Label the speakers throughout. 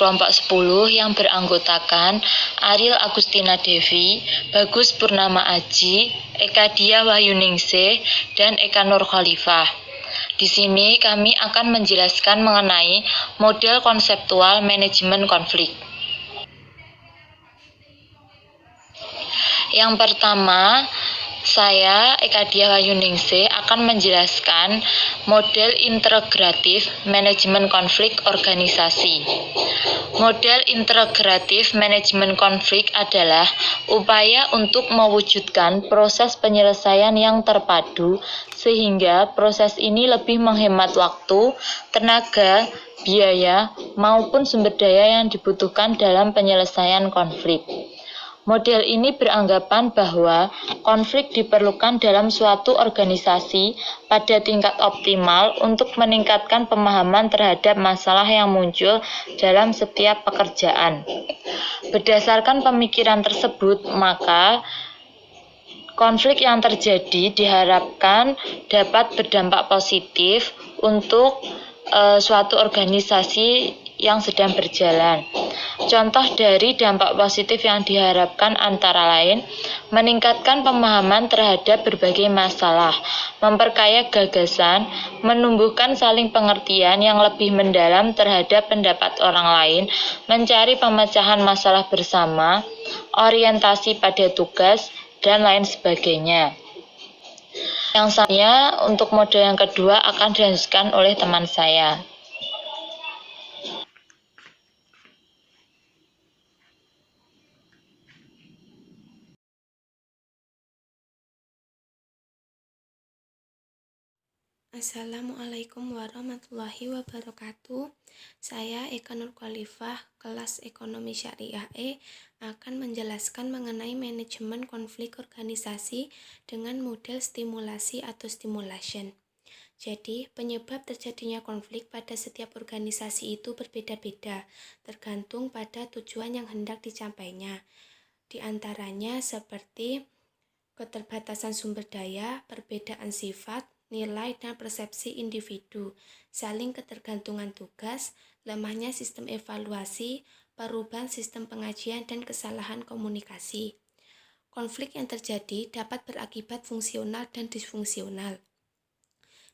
Speaker 1: kelompok 10 yang beranggotakan Ariel Agustina Devi, Bagus Purnama Aji, Eka Dia Wahyuningsih, dan Eka Nur Khalifah. Di sini kami akan menjelaskan mengenai model konseptual manajemen konflik. Yang pertama, saya, Eka Dia Wahyuningsih, akan menjelaskan model integratif manajemen konflik organisasi. Model integratif manajemen konflik adalah upaya untuk mewujudkan proses penyelesaian yang terpadu sehingga proses ini lebih menghemat waktu, tenaga, biaya, maupun sumber daya yang dibutuhkan dalam penyelesaian konflik. Model ini beranggapan bahwa konflik diperlukan dalam suatu organisasi pada tingkat optimal untuk meningkatkan pemahaman terhadap masalah yang muncul dalam setiap pekerjaan. Berdasarkan pemikiran tersebut, maka konflik yang terjadi diharapkan dapat berdampak positif untuk suatu organisasi yang sedang berjalan. Contoh dari dampak positif yang diharapkan antara lain meningkatkan pemahaman terhadap berbagai masalah, memperkaya gagasan, menumbuhkan saling pengertian yang lebih mendalam terhadap pendapat orang lain, mencari pemecahan masalah bersama, orientasi pada tugas, dan lain sebagainya. Yang saya untuk model yang kedua akan dilanjutkan oleh teman saya.
Speaker 2: Assalamualaikum warahmatullahi wabarakatuh. Saya Eka Nur Khalifah, kelas Ekonomi Syariah E, akan menjelaskan mengenai manajemen konflik organisasi dengan model stimulasi atau stimulation. Jadi, penyebab terjadinya konflik pada setiap organisasi itu berbeda-beda, tergantung pada tujuan yang hendak dicapainya. Di antaranya seperti keterbatasan sumber daya, perbedaan sifat, nilai dan persepsi individu, saling ketergantungan tugas, lemahnya sistem evaluasi, perubahan sistem pengajian, dan kesalahan komunikasi. Konflik yang terjadi dapat berakibat fungsional dan disfungsional.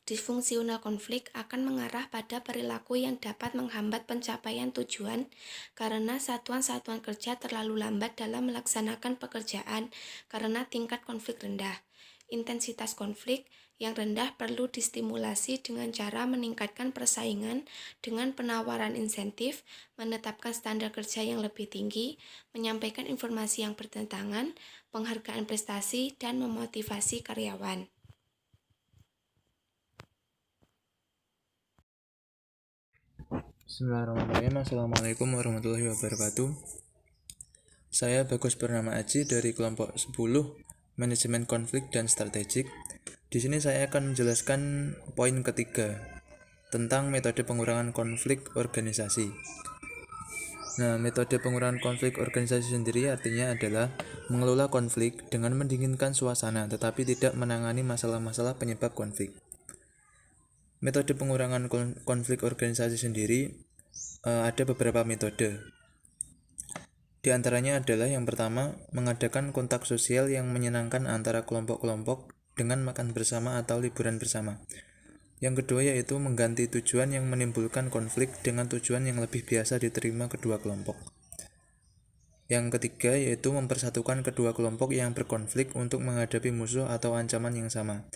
Speaker 2: Disfungsional konflik akan mengarah pada perilaku yang dapat menghambat pencapaian tujuan karena satuan-satuan kerja terlalu lambat dalam melaksanakan pekerjaan karena tingkat konflik rendah. Intensitas konflik yang rendah perlu distimulasi dengan cara meningkatkan persaingan dengan penawaran insentif, menetapkan standar kerja yang lebih tinggi, menyampaikan informasi yang bertentangan, penghargaan prestasi, dan memotivasi karyawan.
Speaker 3: Bismillahirrahmanirrahim. Assalamualaikum warahmatullahi wabarakatuh. Saya Bagus Purnama Aji dari kelompok 10 Manajemen Konflik dan Strategik. Di sini saya akan menjelaskan poin ketiga tentang metode pengurangan konflik organisasi. Nah, metode pengurangan konflik organisasi sendiri artinya adalah mengelola konflik dengan mendinginkan suasana tetapi tidak menangani masalah-masalah penyebab konflik. Metode pengurangan konflik organisasi sendiri ada beberapa metode. Di antaranya adalah yang pertama, mengadakan kontak sosial yang menyenangkan antara kelompok-kelompok dengan makan bersama atau liburan bersama. Yang kedua yaitu mengganti tujuan yang menimbulkan konflik dengan tujuan yang lebih biasa diterima kedua kelompok. Yang ketiga yaitu mempersatukan kedua kelompok yang berkonflik untuk menghadapi musuh atau ancaman yang sama.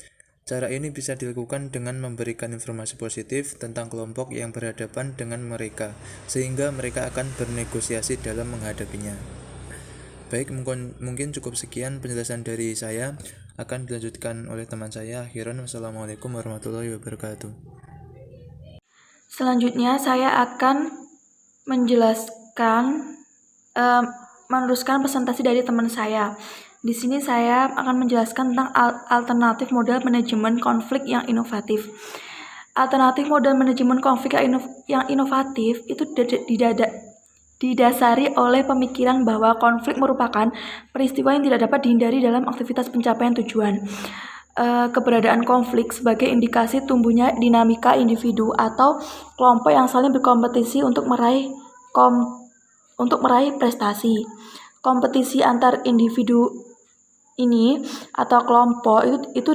Speaker 3: Cara ini bisa dilakukan dengan memberikan informasi positif tentang kelompok yang berhadapan dengan mereka, sehingga mereka akan bernegosiasi dalam menghadapinya. Baik, mungkin cukup sekian penjelasan dari saya. Akan dilanjutkan oleh teman saya. Akhiran, wassalamualaikum warahmatullahi wabarakatuh.
Speaker 4: Selanjutnya saya akan meneruskan presentasi dari teman saya. Di sini saya akan menjelaskan tentang alternatif model manajemen konflik yang inovatif. Alternatif model manajemen konflik yang inovatif itu didasari oleh pemikiran bahwa konflik merupakan peristiwa yang tidak dapat dihindari dalam aktivitas pencapaian tujuan. Keberadaan konflik sebagai indikasi tumbuhnya dinamika individu atau kelompok yang saling berkompetisi untuk meraih untuk meraih prestasi. Kompetisi antar individu ini atau kelompok itu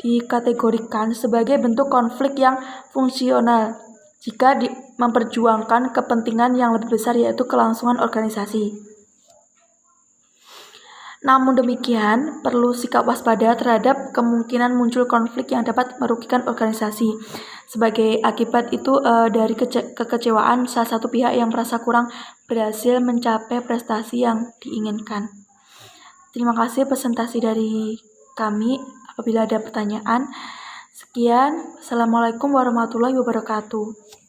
Speaker 4: dikategorikan sebagai bentuk konflik yang fungsional jika memperjuangkan kepentingan yang lebih besar, yaitu kelangsungan organisasi. Namun demikian, perlu sikap waspada terhadap kemungkinan muncul konflik yang dapat merugikan organisasi. Sebagai akibat itu dari kekecewaan salah satu pihak yang merasa kurang berhasil mencapai prestasi yang diinginkan. Terima kasih presentasi dari kami. Apabila ada pertanyaan, sekian. Assalamualaikum warahmatullahi wabarakatuh.